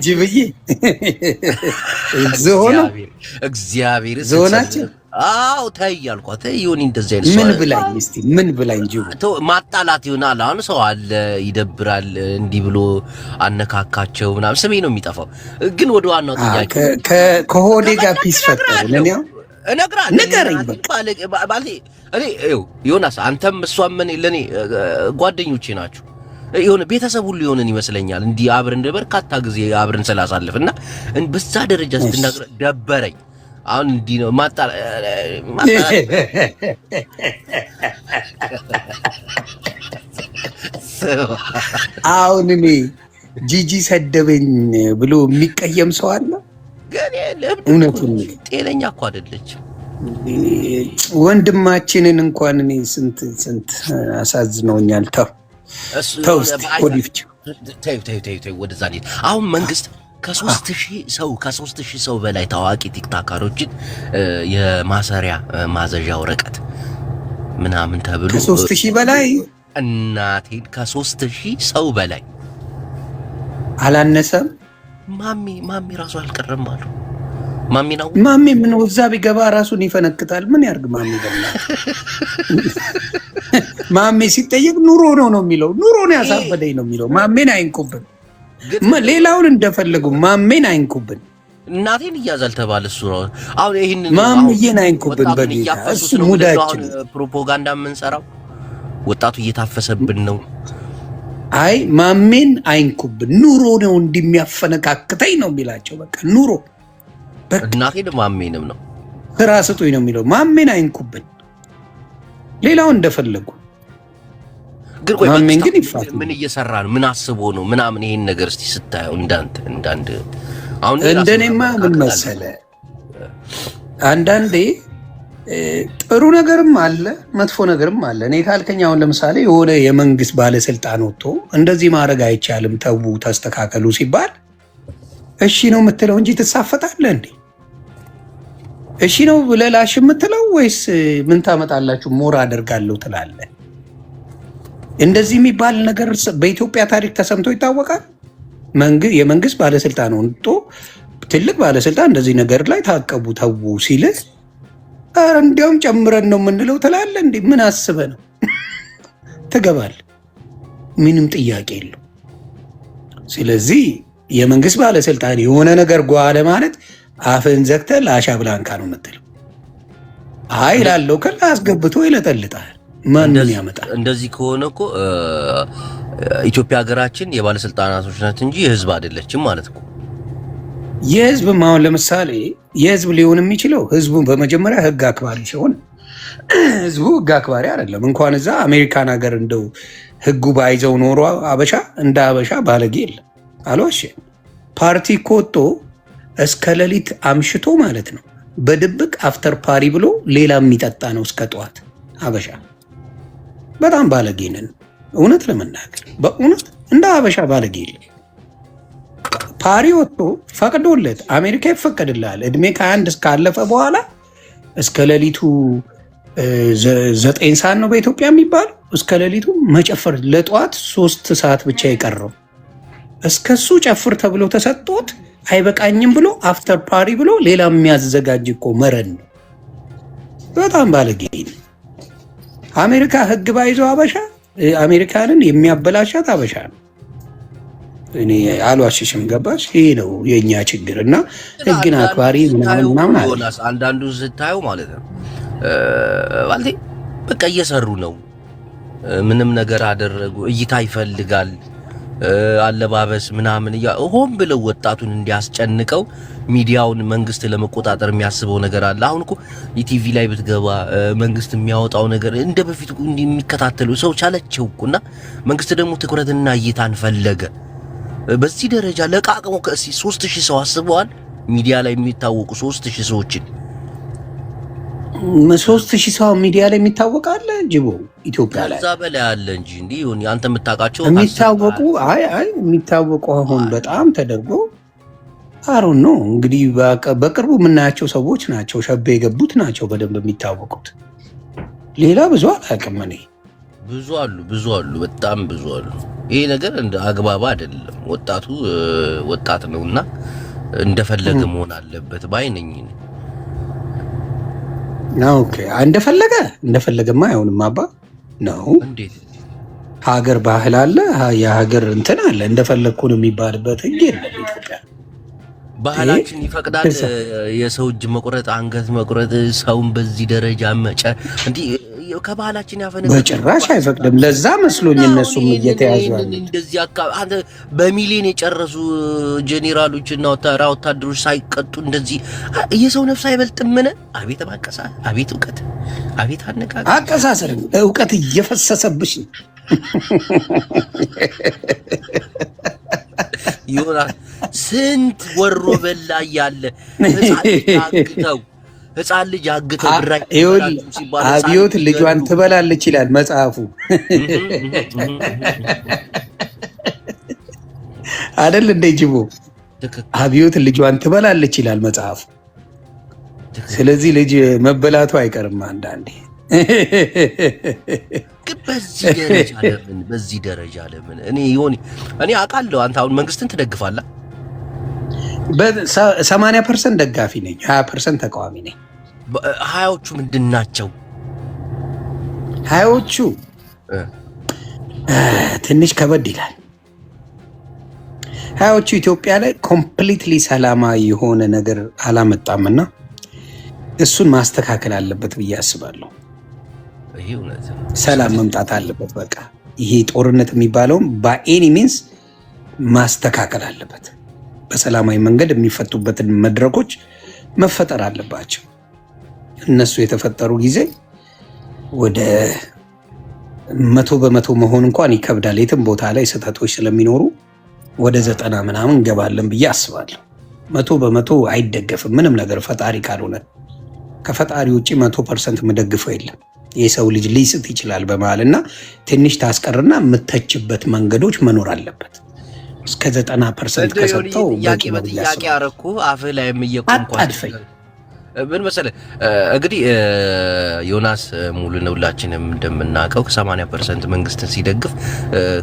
ጅብዬ ዞሆነ እግዚአብሔር ዞናችን አው ታይ ያልኳት ይሁን እንደዚህ አይነት ምን ብላኝ እስቲ ምን ብላኝ ጅቡ ማጣላት ይሆናል። አሁን ሰው አለ ይደብራል እንዲህ ብሎ አነካካቸው ምናምን ስሜ ነው የሚጠፋው። ግን ወደ ዋናው ጥያቄ ከሆዴ ጋር ፒስ ፈጠረ ለኔው ንገረኝ ባለ እኔ ዮናስ አንተም እሷም ምን ለኔ ጓደኞቼ ናችሁ። የሆነ ቤተሰብ ሁሉ የሆነን ይመስለኛል እንዲህ አብረን በርካታ ጊዜ አብረን ስላሳልፍና በዛ ደረጃ ስትናገር ደበረኝ። አሁን እንዲህ ነው ማጣላ አሁን እኔ ጂጂ ሰደበኝ ብሎ የሚቀየም ሰው አለ? እውነቱን ጤነኛ እኮ አይደለች። ወንድማችንን እንኳን እኔ ስንት አሳዝነውኛል። ተው እስቲ ወደዛ አሁን መንግስት ከ3000 ሰው በላይ ታዋቂ ቲክቶከሮችን የማሰሪያ ማዘዣ ወረቀት ምናምን ተብሎ ከ3000 በላይ እናቴን ከ3000 ሰው በላይ አላነሰም። ማሚ ራሱ አልቀረም አሉ። ማሚ ምን ወዛ ቢገባ ራሱን ይፈነክታል። ምን ያርግ ማሚ ገና ማሚ ሲጠየቅ ኑሮ ነው የሚለው። ኑሮ ነው ያሳበደኝ ነው የሚለው። ማሜን አይንኩብን፣ ሌላውን እንደፈለጉ ማሜን አይንኩብን። እናቴን እያዛል ተባለ እሱ ነው። አሁን ይሄን ማምዬን አይንኩብን። በጌታ እሱ ሙዳችን ፕሮፓጋንዳ የምንሰራው ወጣቱ እየታፈሰብን ነው። አይ ማሜን አይንኩብን። ኑሮ ነው እንደሚያፈነካክተኝ ነው የሚላቸው። በቃ ኑሮ እናቴን ማሜንም ነው ስራ ስጡኝ ነው የሚለው። ማሜን አይንኩብን፣ ሌላው እንደፈለጉ። ግን ቆይ ማሜን ግን ይፋት ምን እየሰራ ነው? ምን አስቦ ነው ምናምን? ይሄን ነገር እስቲ ስታየው እንዳንድ አሁን እንደኔማ ምን መሰለ፣ አንዳንዴ ጥሩ ነገርም አለ መጥፎ ነገርም አለ። እኔ ካልከኝ አሁን ለምሳሌ የሆነ የመንግስት ባለስልጣን ወጥቶ እንደዚህ ማድረግ አይቻልም ተው ተስተካከሉ ሲባል እሺ ነው የምትለው እንጂ ትሳፈጣለህ እንዴ? እሺ ነው ብለህ ላሽ የምትለው ወይስ ምን ታመጣላችሁ ሞራ አደርጋለሁ ትላለህ? እንደዚህ የሚባል ነገር በኢትዮጵያ ታሪክ ተሰምቶ ይታወቃል? የመንግስት ባለስልጣን ወጥቶ ትልቅ ባለስልጣን እንደዚህ ነገር ላይ ታቀቡ ተው ሲልህ ኧረ እንዲያውም ጨምረን ነው የምንለው ትላለህ እንዴ? ምን አስበህ ነው? ትገባለህ፣ ምንም ጥያቄ የለው። ስለዚህ የመንግስት ባለስልጣን የሆነ ነገር ጓለ ማለት አፍን ዘግተህ ላሻ ብላንካ ነው የምትለው። አይ ላለው ከላ አስገብቶ ይለጠልጣል። ማንን ያመጣል? እንደዚህ ከሆነ እኮ ኢትዮጵያ ሀገራችን የባለስልጣናቶች ናት እንጂ የህዝብ አይደለችም ማለት እኮ። የህዝብ አሁን ለምሳሌ የህዝብ ሊሆን የሚችለው ህዝቡ በመጀመሪያ ህግ አክባሪ ሲሆን፣ ህዝቡ ህግ አክባሪ አይደለም። እንኳን እዛ አሜሪካን ሀገር እንደው ህጉ ባይዘው ኖሮ አበሻ እንደ አበሻ ባለጌ የለም። አልዋሽ ፓርቲ ኮቶ እስከ ሌሊት አምሽቶ ማለት ነው በድብቅ አፍተር ፓሪ ብሎ ሌላ የሚጠጣ ነው እስከ ጠዋት። አበሻ በጣም ባለጌ ነን። እውነት ለመናገር በእውነት እንደ አበሻ ባለጌ የለም። ፓሪ ወጥቶ ፈቅዶለት አሜሪካ ይፈቀድልሃል እድሜ ከ21 እስካለፈ በኋላ እስከ ሌሊቱ 9 ሰዓት ነው በኢትዮጵያ የሚባለው። እስከ ሌሊቱ መጨፈር ለጠዋት 3 ሰዓት ብቻ የቀረው እስከሱ ጨፍር ተብሎ ተሰጥቶት አይበቃኝም ብሎ አፍተር ፓሪ ብሎ ሌላ የሚያዘጋጅ እኮ መረን ነው። በጣም ባለጌ ነው። አሜሪካ ህግ ባይዘው አበሻ አሜሪካንን የሚያበላሻት አበሻ ነው። እኔ አልዋሽሽም። ገባሽ? ይሄ ነው የኛ ችግር እና ህግን አክባሪ ምናምን አለ። አንዳንዱ ስታየው ማለት ነው ማለት በቃ እየሰሩ ነው። ምንም ነገር አደረጉ እይታ ይፈልጋል አለባበስ ምናምን ሆን ብለው ወጣቱን እንዲያስጨንቀው ሚዲያውን መንግስት ለመቆጣጠር የሚያስበው ነገር አለ። አሁን እኮ ኢቲቪ ላይ ብትገባ መንግስት የሚያወጣው ነገር እንደ በፊቱ የሚከታተሉ ሰው ቻለቸው እኮና መንግስት ደግሞ ትኩረትና እይታን ፈለገ። በዚህ ደረጃ ለቃቅሞ ከእሲ 3000 ሰው አስበዋል። ሚዲያ ላይ የሚታወቁ 3000 ሰዎችን 3000 ሰው ሚዲያ ላይ የሚታወቅ አለ ጅቦ ኢትዮጵያ ላይ ከዛ በላይ አለ እንጂ እንዴ ይሁን አንተ የምታውቃቸው የሚታወቁ አይ የሚታወቁ አሁን በጣም ተደርጎ አሮን ነው እንግዲህ በቅርቡ የምናያቸው ሰዎች ናቸው ሸቤ የገቡት ናቸው በደንብ የሚታወቁት። ሌላ ብዙ አላውቅም እኔ ብዙ አሉ፣ በጣም ብዙ አሉ። ይሄ ነገር እንደ አግባብ አይደለም። ወጣቱ ወጣት ነውና እንደፈለገ መሆን አለበት ባይ ነኝ። ኦኬ እንደፈለገማ አይሆንም አባ ነው። እንዴት ሀገር ባህል አለ፣ የሀገር እንትን አለ። እንደፈለግኩ ነው የሚባልበት ህግ የለም ኢትዮጵያ። ባህላችን ይፈቅዳል የሰው እጅ መቁረጥ፣ አንገት መቁረጥ፣ ሰውን በዚህ ደረጃ እንዲህ ከባህላችን ያፈነገጠ በጭራሽ አይፈቅድም። ለዛ መስሎኝ እነሱም እየተያዙ ያሉት እንደዚህ አንተ በሚሊዮን የጨረሱ ጄኔራሎችና ወታደሮች ሳይቀጡ እንደዚህ የሰው ነፍስ አይበልጥም? ምን አቤት ማቀሳ፣ አቤት እውቀት፣ አቤት አነጋገር፣ አቀሳሰር፣ እውቀት እየፈሰሰብሽ ነው። ይሆናል ስንት ወሮ በላ ያለ ህፃን ልጅ አግተው ብራይ ሲባል አብዮት ልጇን ትበላለች ይላል መጽሐፉ አይደል እንደ ጅቦ አብዮት ልጇን ትበላለች ይላል መጽሐፉ። ስለዚህ ልጅ መበላቱ አይቀርም አንዳንዴ። ግን በዚህ ደረጃ ለምን እኔ አውቃለሁ። አንተ አሁን መንግስትን ትደግፋለህ? በ80% ደጋፊ ነኝ፣ 20% ተቃዋሚ ነኝ። 20ዎቹ ምንድን ናቸው? 20ዎቹ ትንሽ ከበድ ይላል። 20ዎቹ ኢትዮጵያ ላይ ኮምፕሊትሊ ሰላማዊ የሆነ ነገር አላመጣምና እሱን ማስተካከል አለበት ብዬ አስባለሁ። ሰላም መምጣት አለበት። በቃ ይሄ ጦርነት የሚባለውም በኤኒ ሚንስ ማስተካከል አለበት። በሰላማዊ መንገድ የሚፈቱበትን መድረኮች መፈጠር አለባቸው። እነሱ የተፈጠሩ ጊዜ ወደ 100% መሆን እንኳን ይከብዳል። የትም ቦታ ላይ ስህተቶች ስለሚኖሩ ወደ 90 ምናምን እንገባለን ብዬ አስባለሁ። 100% አይደገፍም ምንም ነገር ፈጣሪ ካልሆነ። ከፈጣሪ ውጭ 100% የምደግፈው የለም። የሰው ልጅ ሊስት ይችላል በመሃል እና ትንሽ ታስቀርና የምተችበት መንገዶች መኖር አለበት። እስከ 90% ከሰጠው ጥያቄ አረኩ አፍ ላይ አጣድፈኝ። ምን መሰለህ እንግዲህ ዮናስ ሙሉነህ ሁላችንም እንደምናውቀው ከ80% መንግስትን ሲደግፍ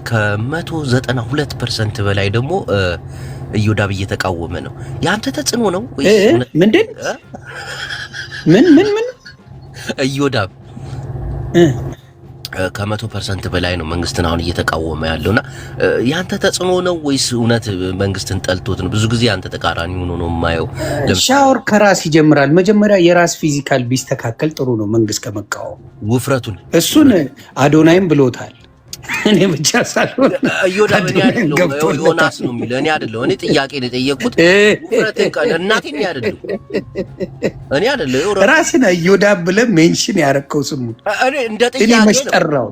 ከ192% በላይ ደግሞ እዮዳብ እየተቃወመ ነው። ያንተ ተጽዕኖ ነው ወይስ ምንድን? ምን እዮዳብ ከ100% በላይ ነው መንግስትን አሁን እየተቃወመ ያለውና ያንተ ተጽዕኖ ነው ወይስ እውነት መንግስትን ጠልቶት ነው? ብዙ ጊዜ ያንተ ተቃራኒ ሆኖ ነው የማየው። ሻወር ከራስ ይጀምራል። መጀመሪያ የራስ ፊዚካል ቢስተካከል ጥሩ ነው መንግስት ከመቃወም ውፍረቱን። እሱን አዶናይም ብሎታል። እኔ ብቻ ሳልሆን እዮዳብ እኔ አይደለሁም ዮናስ ነው የሚለው። እኔ አይደለሁም። እኔ ጥያቄ ነው የጠየቅኩት። ውፍረትን ቃል እናቴ እኔ አይደለሁም ራስን እዮዳብ ብለህ ሜንሽን ያረከው ስሙ እኔ እንደ ጥያቄ ነው።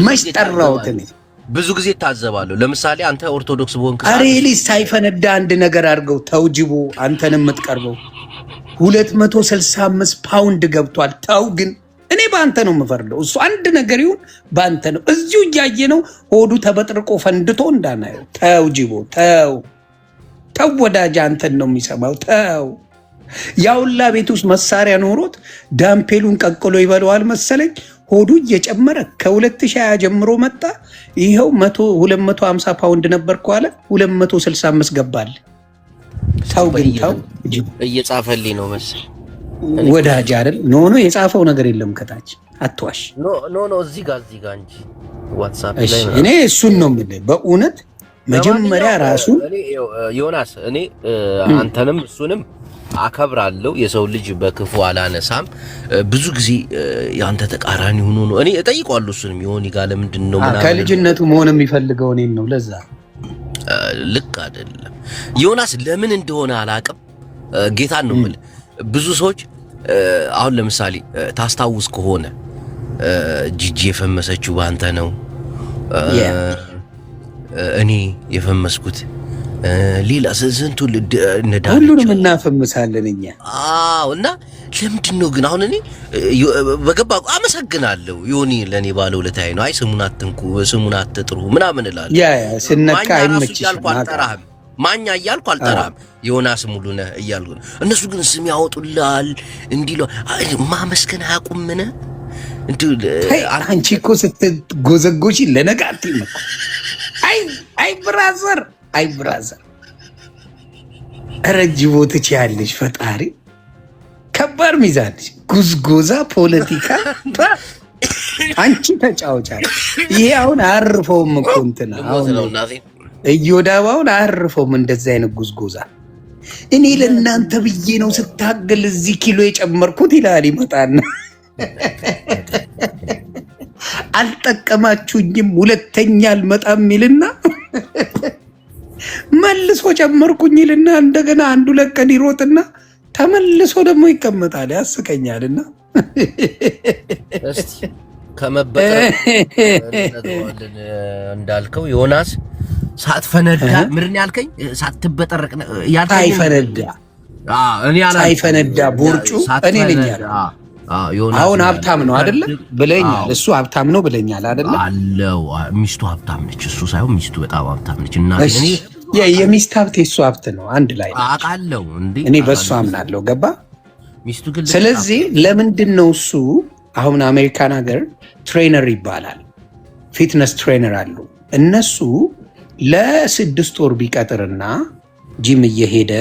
መሽጠራውት እኔ ብዙ ጊዜ ታዘባለሁ። ለምሳሌ አንተ ኦርቶዶክስ በሆንክ አሬሊ ሳይፈነዳ አንድ ነገር አድርገው ተውጅቦ አንተን የምትቀርበው 265 ፓውንድ ገብቷል። ተው ግን እኔ በአንተ ነው የምፈርደው። እሱ አንድ ነገር ይሁን በአንተ ነው። እዚሁ እያየ ነው ሆዱ ተበጥርቆ ፈንድቶ እንዳናየው። ተው ጅቦ ተው ወዳጅ፣ አንተን ነው የሚሰማው። ተው ያውላ ቤት ውስጥ መሳሪያ ኖሮት ዳምፔሉን ቀቅሎ ይበለዋል መሰለኝ። ሆዱ እየጨመረ ከ2020 ጀምሮ መጣ። ይኸው 250 ፓውንድ ነበርኩ አለ 265 ገባል። ተው ግን ተው እየጻፈልኝ ነው መሰለኝ ወዳጅ አይደል? ኖ የጻፈው ነገር የለም ከታች አትዋሽ። ኖ እዚህ ጋር እንጂ ዋትስአፕ ላይ ነው። እኔ እሱን ነው የምልህ በእውነት መጀመሪያ ራሱ ዮናስ፣ እኔ አንተንም እሱንም አከብራለሁ። የሰው ልጅ በክፉ አላነሳም። ብዙ ጊዜ ያንተ ተቃራኒ ሆኖ ነው እኔ እጠይቀዋለሁ። እሱንም ይሆን ይጋለ ምንድነው ምናምን ከልጅነቱ መሆን የሚፈልገው እኔን ነው። ለዛ ልክ አይደለም ዮናስ፣ ለምን እንደሆነ አላውቅም። ጌታን ነው የምልህ ብዙ ሰዎች አሁን ለምሳሌ ታስታውስ ከሆነ ጂጂ የፈመሰችው ባንተ ነው። እኔ የፈመስኩት ሌላ ስንቱ ነዳጅ ሁሉንም እናፈምሳለን እኛ። አዎ። እና ለምንድን ነው ግን አሁን እኔ በገባ አመሰግናለሁ ዮኒ ለኔ ባለውለታዬ ነው። አይ ስሙን አትንኩ፣ ስሙን አትጥሩ ምናምን እላለሁ። ያ ስነካ አይመችሽም አልጠራህም፣ ማኛ እያልኩ አልጠራህም፣ ዮናስ ሙሉነህ እያልኩ። እነሱ ግን ስም ያወጡላል እንዲሉ ማመስገን አያውቁም። ምን አንቺ እኮ ስትጎዘጎሽ ለነጋት ነው። አይ ብራዘር፣ አይ ብራዘር፣ ረጅቦ ትችያለሽ። ፈጣሪ ከባድ ሚዛንሽ። ጉዝጎዛ ፖለቲካ አንቺ ተጫውቻለሽ። ይሄ አሁን አያርፈውም እኮ እንትና አሁን እዮዳባውን አያርፈውም እንደዚህ አይነት ጉዝጎዛ። እኔ ለእናንተ ብዬ ነው ስታገል እዚህ ኪሎ የጨመርኩት ይላል። ይመጣና አልጠቀማችሁኝም ሁለተኛ አልመጣም ይልና መልሶ ጨመርኩኝ ይልና እንደገና አንዱ ለቀን ይሮጥና ተመልሶ ደግሞ ይቀመጣል። ያስቀኛልና እስቲ ከመበጠር እንዳልከው ዮናስ ሳትፈነዳ ምርን ያልከኝ ሳትበጠረቅ ያልከኝ ሳይፈነዳ ቦርጩ እኔ ነኝ ያለው። አሁን ሀብታም ነው አይደለ ብለኛል። እሱ ሀብታም ነው ብለኛል አይደለ አለው። ሚስቱ ሀብታም ነች፣ እሱ ሳይሆን ሚስቱ በጣም ሀብታም ነች። እና እኔ የሚስት ሀብት የሱ ሀብት ነው፣ አንድ ላይ ነው አውቃለሁ። እንዴ እኔ በሱ አምናለሁ። ገባ? ሚስቱ ግን ስለዚህ ለምንድን ነው እሱ አሁን አሜሪካን ሀገር ትሬነር ይባላል፣ ፊትነስ ትሬነር አሉ እነሱ ለ6 ወር ቢቀጥርና ጂም እየሄደ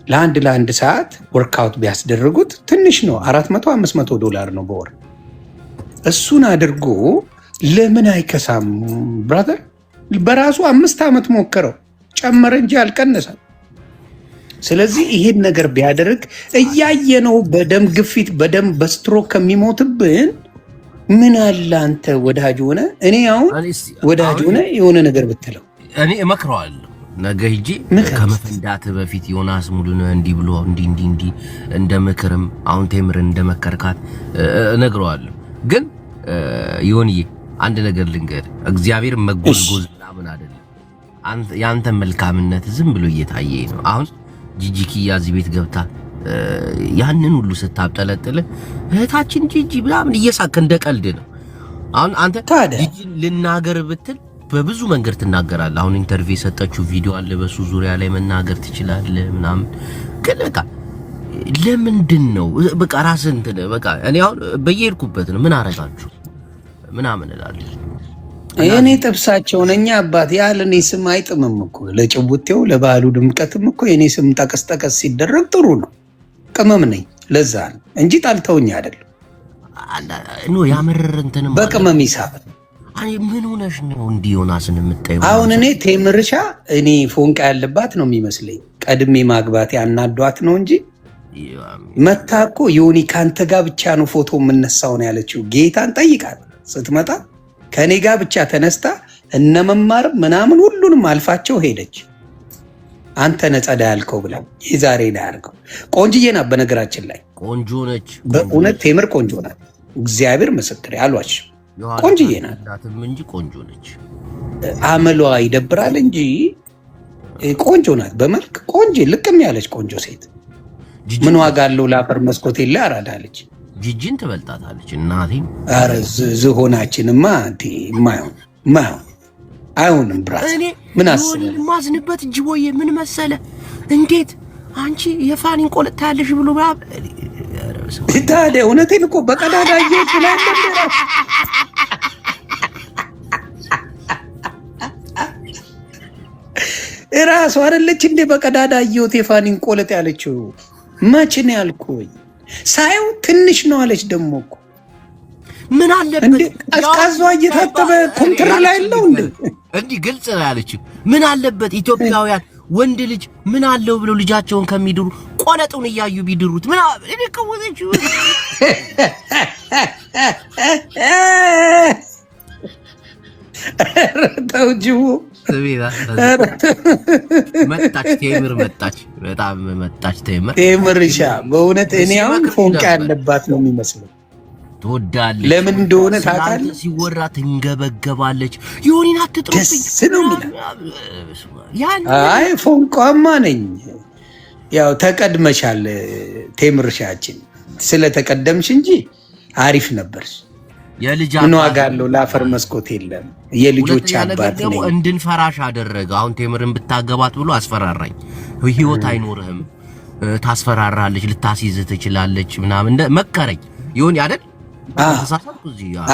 ለአንድ ሰዓት ወርክአውት ቢያስደርጉት ትንሽ ነው፣ $400-500 ነው በወር። እሱን አድርጎ ለምን አይከሳም? ብራዘር በራሱ 5 ዓመት ሞከረው፣ ጨመረ እንጂ አልቀነሰም። ስለዚህ ይሄን ነገር ቢያደርግ እያየነው በደም ግፊት በደም በስትሮክ ከሚሞትብን ምን አለ አንተ ወዳጅ ሆነ እኔ አሁን ወዳጅ ሆነ የሆነ ነገር ብትለው እኔ እመክረዋለሁ። ነገ ሂጂ ከመፈንዳት በፊት ዮናስ ሙሉነህ እንዲህ ብሎ እንዲህ እንደ ምክርም አሁን ቴምርን እንደመከርካት እነግረዋለሁ። ግን ይሁንዬ አንድ ነገር ልንገር፣ እግዚአብሔር መጎዝጎዝ ምናምን አይደለም። ያንተ መልካምነት ዝም ብሎ እየታየ ነው። አሁን ጂጂኪያ እዚህ ቤት ገብታ ያንን ሁሉ ስታብጠለጥል እህታችን ጂጂ ምናምን እየሳቅ እንደ ቀልድ ነው። አሁን አንተ ጂጂ ልናገር ብትል በብዙ መንገድ ትናገራለህ። አሁን ኢንተርቪው የሰጠችው ቪዲዮ አለ፣ በሱ ዙሪያ ላይ መናገር ትችላለህ ምናምን። ግን በቃ ለምንድን ነው በቃ ራስህ እንትን በቃ እኔ አሁን በየሄድኩበት ነው ምን አረጋችሁ ምናምን እላለሁ። እኔ ጥብሳቸው ነኝ አባት ያለ እኔ ስም አይጥምም እኮ ለጭቡቴው ለባህሉ ድምቀትም እኮ የኔ ስም ጠቀስ ሲደረግ ጥሩ ነው። ቅመም ነኝ ለዛ ነው እንጂ ጣልተውኝ አይደለም። ያመረረ እንትን በቅመም ይሳብ ምን ሆነሽ ነው እንዲህ ዮናስን የምታየው? አሁን እኔ ቴምርሻ እኔ ፎንቃ ያለባት ነው የሚመስለኝ። ቀድሜ ማግባት ያናዷት ነው እንጂ መታ እኮ ዮኒ ካንተ ጋር ብቻ ነው ፎቶ የምነሳው ነው ያለችው። ጌታን ጠይቃት ስትመጣ ከኔ ጋር ብቻ ተነስታ እነመማር ምናምን ሁሉንም አልፋቸው ሄደች። አንተ ነጸዳ ያልከው ብላ የዛሬ ላይ አድርገው። ቆንጅዬ ናት፣ በነገራችን ላይ ቆንጆ ነች። በእውነት ቴምር ቆንጆ ናት። እግዚአብሔር ምስክር ያሏች ቆንጅዬ ናት እንጂ ቆንጆ ነች። አመሏ ይደብራል እንጂ ቆንጆ ናት። በመልክ ቆንጆ ልቅም ያለች ቆንጆ ሴት ምን ዋጋ አለው? ለአፈር መስኮት የለ አራዳለች። ጂጂን ትበልጣታለች እናቴን። ኧረ ዝሆናችንማ እንዴ ማይሆን አይሆንም። ብራት ምን አስበህ ማዝንበት ጅቦዬ ምን መሰለ እንዴት አንቺ የፋኒን ቆለታ ያለሽ ብሎ ታዲያ እውነቴን እኮ በቀዳዳ እየወጡ ላይ እራሱ አይደለች እንዴ በቀዳዳ እየወጡ የፋኒን ቆለጥ ያለችው? መች ነው ያልኩኝ? ሳየው ትንሽ ነው አለች። ደግሞ እኮ ምን አለበት ቀዝቃዟ እየታጠበ ኮንትር ላይ ነው እንዴ? እንዲህ ግልጽ ነው ያለችው። ምን አለበት ኢትዮጵያውያን ወንድ ልጅ ምን አለው ብለው ልጃቸውን ከሚድሩ ቆለጡን እያዩ ቢድሩት ምን እኔ ከወዘችው ታውጂው መጣች ቴምር መጣች፣ በጣም መጣች ቴምርሻ። በእውነት እኔ አሁን ፎንቃ ያለባት ነው የሚመስለው። ትወዳለች። ለምን እንደሆነ ታውቃለህ? ሲወራ ትንገበገባለች። ይሁንና አትጥሩብኝ ደስ ነው የሚለው። አይ ፎንቋማ ነኝ። ያው ተቀድመሻል ቴምርሻችን፣ ስለተቀደምሽ እንጂ አሪፍ ነበርሽ። ምን ዋጋ አለው? ለአፈር መስኮት የለም። የልጆች አባት ነኝ። እንድንፈራሽ አደረገ። አሁን ቴምርን ብታገባት ብሎ አስፈራራኝ። ህይወት አይኖርህም፣ ታስፈራራለች፣ ልታስይዝህ ትችላለች ምናምን እንደ መከረኝ። ይሁን አይደል?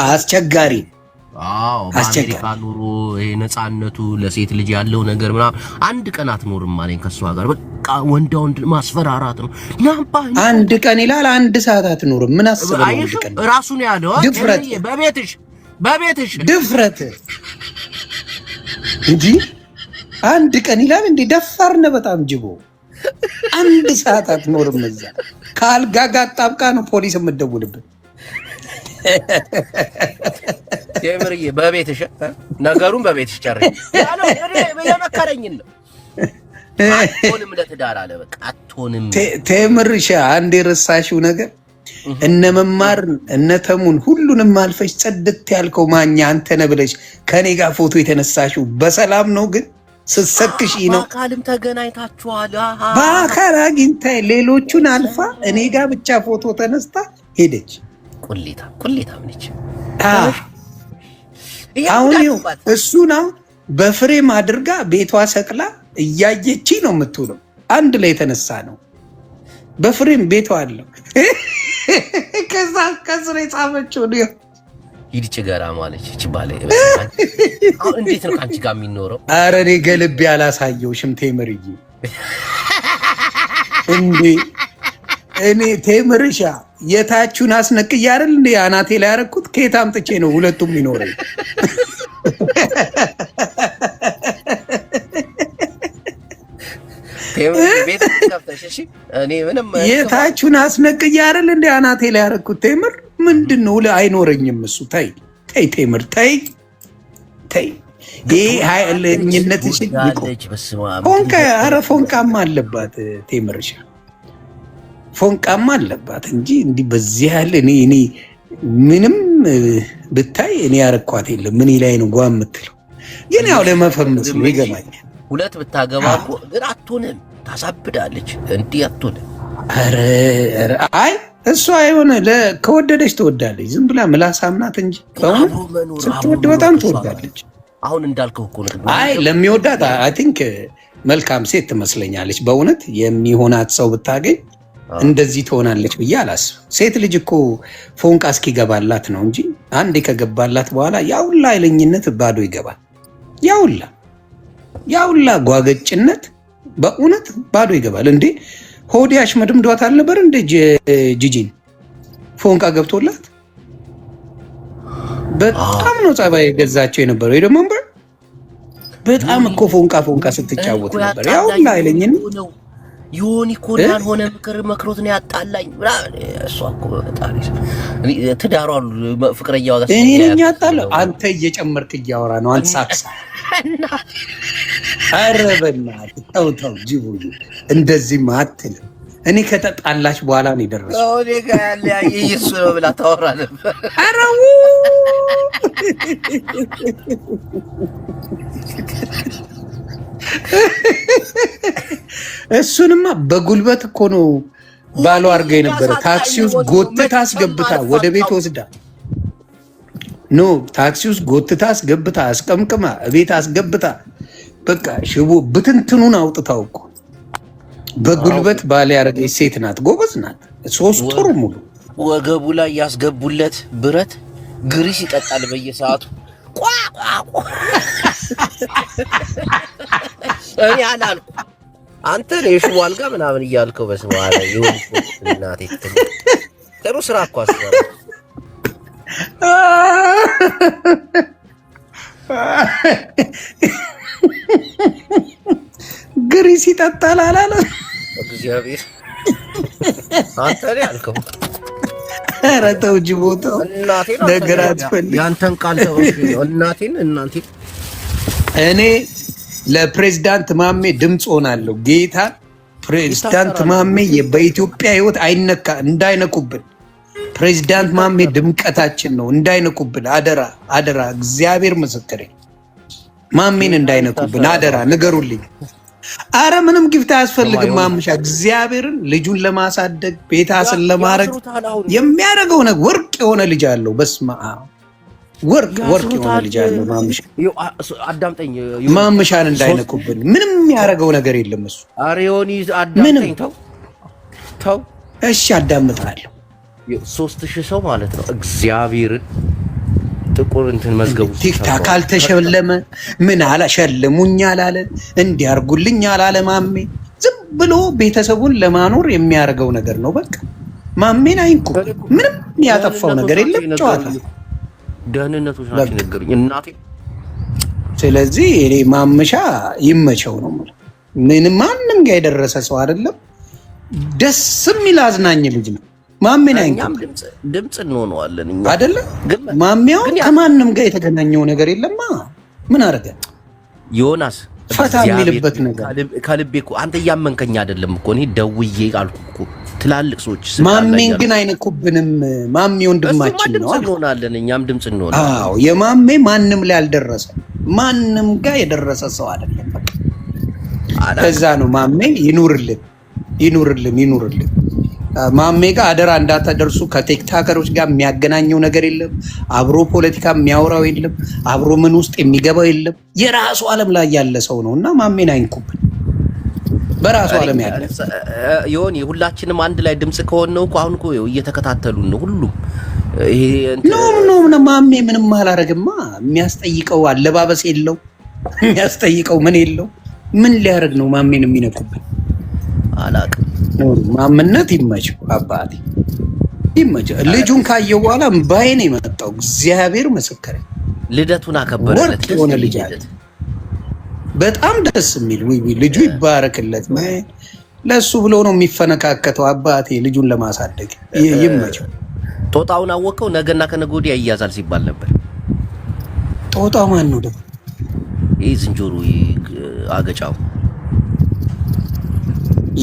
አስቸጋሪ በአሜሪካ ኑሮ ይሄ ነፃነቱ ለሴት ልጅ ያለው ነገር ምናምን አንድ ቀን አትኖርም አለኝ ከሷ ጋር በቃ ወንድ ማስፈራራት ነው። አንድ ቀን ይላል 1 ሰዓት አትኖርም። ምን አስበው አንድ ቀን ራሱ ነው ያለው። ድፍረት በቤትሽ ድፍረት እንጂ 1 ቀን ይላል እንዴ! ደፋር ነህ በጣም ጅቦ። 1 ሰዓት አትኖርም እዛ። ካልጋ ጋር ጣብቃ ነው ፖሊስ የምትደውልብን። የምርዬ በቤትሽ ነገሩን በቤትሽ ጨርሽ ያለው የመከረኝ ነው። አትሆንም ለትዳር አለ በቃ አትሆንም። ቴምርሻ አንድ የረሳሽው ነገር እነ መማር እነ ተሙን ሁሉንም አልፈሽ ጸድት ያልከው ማኛ አንተ ነህ ብለሽ ከኔ ጋር ፎቶ የተነሳሽው በሰላም ነው ግን ስትሰክሽ ነው። በአካልም ተገናኝታችኋል። በአካል አግኝታይ ሌሎቹን አልፋ እኔ ጋር ብቻ ፎቶ ተነስታ ሄደች። ቁሊታ ነች። አሁን እሱን አሁን በፍሬም አድርጋ ቤቷ ሰቅላ እያየች ነው የምትውለው። አንድ ላይ የተነሳ ነው በፍሬም ቤቷ አለው። ከዛ ከስር የጻፈችው ነው ሂድ ጭገራ ማለች ይችባለ። አሁን እንዴት ነው ካንቺ ጋር የሚኖረው? ኧረ እኔ ገልቤ አላሳየውሽም ቴምርዬ። እንዴ እኔ ቴምርሻ የታችሁን አስነቅዬ አይደል እንዴ አናቴ ላይ ያረኩት? ከየት አምጥቼ ነው ሁለቱም ይኖረኝ? የታችሁን አስነቅዬ አይደል እንዴ አናቴ ላይ ያረኩት? ቴምር ምንድን ነው አይኖረኝም እሱ። ተይ ቴምር ተይ። ይሄ ኃይለኝነትሽ ፎንቃ። ኧረ ፎንቃማ አለባት ቴምርሻ፣ ፎንቃማ አለባት እንጂ እንዲህ በዚህ ያለ እኔ ምንም ብታይ እኔ ያረኳት የለም። ምን ላይ ነው ጓ የምትለው? ግን ያው ለመፈመስ ነው ይገባኛል። ሁለት ብታገባ እኮ ግን አትሆንም፣ ታሳብዳለች። እንዲህ አትሆንም። ኧረ አይ እሷ የሆነ ከወደደች ትወዳለች። ዝም ብላ ምላሳም ናት እንጂ ስትወድ በጣም ትወዳለች። አሁን እንዳልከው እኮ ነው። አይ ለሚወዳት አይ ቲንክ መልካም ሴት ትመስለኛለች። በእውነት የሚሆናት ሰው ብታገኝ እንደዚህ ትሆናለች ብዬ አላስብም። ሴት ልጅ እኮ ፎንቃ እስኪገባላት ነው እንጂ አንዴ ከገባላት በኋላ ያውላ ኃይለኝነት ባዶ ይገባል። ያውላ ጓገጭነት በእውነት ባዶ ይገባል። እንዴ ሆዲ አሽመድምዷት አልነበር እንደ ጂጂን ፎንቃ ገብቶላት በጣም ነው ጸባይ ገዛቸው የነበረው። ይሄ ደግሞ በጣም እኮ ፎንቃ ስትጫወት ነበር። ያውላ ኃይለኝነት ይሁን እኮ ያልሆነ ምክር መክሮት ነው ያጣላኝ። እሷ እኮ በጣም ትዳሯን ፍቅረኛዋ ጋር እኔ ነኝ ያጣለው። አንተ እየጨመርክ እያወራ ነው። አንተ ሳክስ ኧረ በእናትህ ተው ጅቡ እንደዚህ ማትል። እኔ ከተጣላች በኋላ ነው የደረሰው። እኔ ጋር ያለ ኢየሱስ ነው ብላ ታወራ ነበር። አረው እሱንማ በጉልበት እኮ ነው ባሏ አድርጋ የነበረ። ታክሲ ውስጥ ጎትታ አስገብታ ወደ ቤት ወስዳ ታክሲ ውስጥ ጎትታ አስገብታ አስቀምቅማ ቤት አስገብታ በቃ ሽቦ ብትንትኑን አውጥታው እኮ በጉልበት ባል ያደረገች ሴት ናት። ጎበዝ ናት። 3 ወር ሙሉ ወገቡ ላይ ያስገቡለት ብረት ግሪስ ይጠጣል በየሰዓቱ። እኔ አላልኩ አንተ የሽቦ አልጋ ምናምን እያልከው በስመ አብ ይሁን። እናቴ ጥሩ ስራ እኮ አስበራ። ግሪስ ይጠጣል አላለ እግዚአብሔር። አንተ ላይ አልከው። ኧረ ተው ጅቦታው ነገር አትፈልግ። ያንተን ቃል ተወሽ። እናቴን እኔ ለፕሬዝዳንት ማሜ ድምፅ ሆናለሁ። ጌታ ፕሬዝዳንት ማሜ በኢትዮጵያ ሕይወት እንዳይነኩብን። ፕሬዝዳንት ማሜ ድምቀታችን ነው። እንዳይነኩብን አደራ። እግዚአብሔር ምስክሬ ማሜን እንዳይነኩብን አደራ፣ ንገሩልኝ። አረ ምንም ግፍት አያስፈልግም። ማምሻ እግዚአብሔርን ልጁን ለማሳደግ ቤታስን ለማድረግ የሚያደርገው ነገር ወርቅ የሆነ ልጅ አለው። በስመ አብ ወርቅ የሆነ ልጅ አለው። አዳምጠኝ። ማምሻን እንዳይነኩብን። ምንም የሚያደርገው ነገር የለም እሱ። አሬዮኒ አዳምጠኝ። ተው እሺ አዳምጣለሁ። 3000 ሰው ማለት ነው እግዚአብሔርን ጥቁር እንትን መዝገቡ ቲክታክ አልተሸለመ ምን አላሸለሙኝ አላለ እንዲያርጉልኝ አላለ። ማሜ ዝም ብሎ ቤተሰቡን ለማኖር የሚያደርገው ነገር ነው። በቃ ማሜን አይንኩ። ምንም ያጠፋው ነገር የለም። ጨዋታ ደህንነቶች ናቸው ነገሩኝ እናቴ። ስለዚህ እኔ ማመሻ ይመቸው ነው። ምንም ማንም ጋር የደረሰ ሰው አይደለም። ደስ የሚል አዝናኝ ልጅ ነው። ማሜን አይንኩ። ድምጽ እንሆነዋለን እኛ አይደለ? ማሜው ከማንም ጋር የተገናኘው ነገር የለማ። ምን አደረገ ዮናስ? ፈታ የሚልበት ነገር ከልቤ እኮ አንተ እያመንከኝ አይደለም እኮ እኔ ደውዬ አልኩህ እኮ ትላልቅ ሰዎች ማሜን ግን አይነኩብንም። ማሜ ወንድማችን ነው። ድምጽ እንሆናለን እኛም ድምጽ እንሆናለን። አዎ የማሜ ማንም ላይ አልደረሰ፣ ማንም ጋር የደረሰ ሰው አይደለም። በቃ ከዛ ነው ማሜ ይኑርልን፣ ይኑርልን፣ ይኑርልን። ማሜ ጋር አደራ እንዳታደርሱ። ከቲክታከሮች ጋር የሚያገናኘው ነገር የለም። አብሮ ፖለቲካ የሚያወራው የለም። አብሮ ምን ውስጥ የሚገባው የለም። የራሱ ዓለም ላይ ያለ ሰው ነው እና ማሜን አይንኩብን። በራሱ ዓለም ያለ ይሁን። ሁላችንም አንድ ላይ ድምጽ ከሆነ ነው እኮ አሁን እኮ እየተከታተሉን ነው ሁሉም። ይሄ ነው ማሜ ምንም አላረግማ። የሚያስጠይቀው አለባበስ የለው፣ የሚያስጠይቀው ምን የለው። ምን ሊያደርግ ነው ማሜን የሚነኩብን? አላቅም። ማምነት ይመችው አባቴ ይመችው። ልጁን ካየው በኋላ ባይኔ የመጣው እግዚአብሔር ምስክሬ። ልደቱን አከበረለት የሆነ ልጅ አለ በጣም ደስ የሚል ልጁ ይባረክለት። ለሱ ብሎ ነው የሚፈነካከተው አባቴ ልጁን ለማሳደግ ይመችው። ጦጣውን አወቀው። ነገና ከነገ ወዲያ ይያዛል ሲባል ነበር። ጦጣው ማን ነው ደግሞ? ይህ ዝንጀሮ አገጫው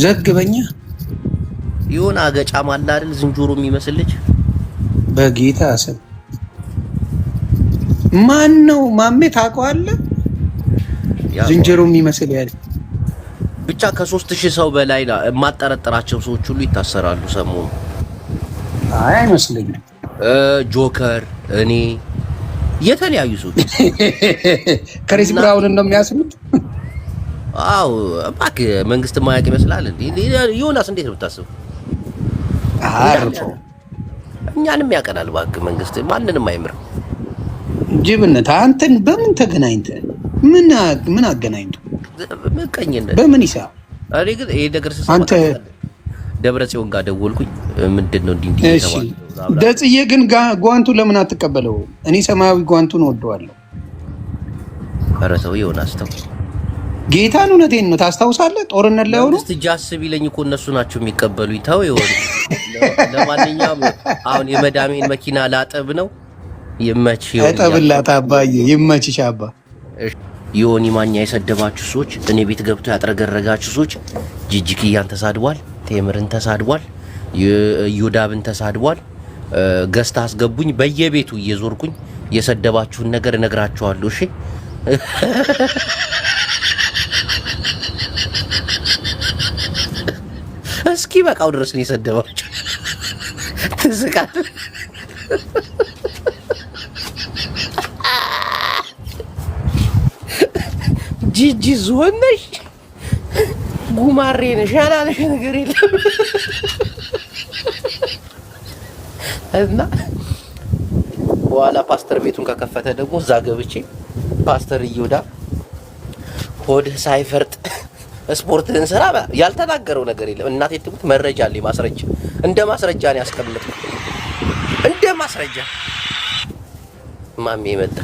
ዘግበኛ ይሁን አገጫ ማለ አይደል? ዝንጀሮ የሚመስል ልጅ በጌታ ስም ማን ነው? ማሜ ታውቀዋለህ? ዝንጀሮ የሚመስል ያለ ብቻ ከ3000 ሰው በላይ የማጠረጥራቸው ሰዎች ሁሉ ይታሰራሉ ሰሞኑ። አይ አይመስለኝም። ጆከር እኔ የተለያዩ ሰዎች ክሪስ ብራውን እንደሚያስቡት። አው እባክህ መንግስት ማያውቅ ይመስላል እንዴ? ዮናስ እንዴት ነው የምታስበው? አርፎ እኛንም ያቀናል። እባክህ መንግስት ማንንም አይምርም። ጅብነት አንተን በምን ተገናኝተህ ምን አገናኝቶ ምቀኝነት በምን ይሳብ? አሬ ግን ይሄ ነገር አንተ ደብረ ጽዮን ጋር ደወልኩኝ። ምንድነው እንዲህ ተባለ? ደጽዬ ግን ጓንቱ ለምን አትቀበለው? እኔ ሰማያዊ ጓንቱን ወደዋለሁ። ኧረ ተው ዮናስ ተው። ጌታን እውነቴን ነው። ታስታውሳለህ? ጦርነት ላይ ሆኖ እስቲ ጃስብ ይለኝ እኮ እነሱ ናቸው የሚቀበሉኝ። ተው ይሆን። ለማንኛውም አሁን የመዳሜን መኪና ላጠብ ነው። ይመችህ ይሁን። አጠብላት አባዬ፣ ይመችሽ አባ። ዮኒ ማኛ የሰደባችሁ ሰዎች፣ እኔ ቤት ገብቶ ያጥረገረጋችሁ ሰዎች፣ ጂጂክያን ተሳድቧል፣ ቴምርን ተሳድቧል፣ ዩዳብን ተሳድቧል። ገዝታ አስገቡኝ። በየቤቱ እየዞርኩኝ የሰደባችሁን ነገር እነግራችኋለሁ። እሺ እስኪ በቃው ድረስ ነው የሰደባችሁ። ትዝቃለህ። ጂጂ ዞን ነሽ፣ ጉማሬ ነሽ፣ ያላለሽ ነገር የለም። እና በኋላ ፓስተር ቤቱን ከከፈተ ደግሞ እዛ ገብቼ ፓስተር እዮዳ ሆድህ ሳይፈርጥ ስፖርትህን ስራ ያልተናገረው ነገር የለም። እናቴ ትሙት መረጃ አለኝ፣ ማስረጃ እንደ ማስረጃ ነው ያስቀምጥኩት። እንደ ማስረጃ ማሜ መጣ።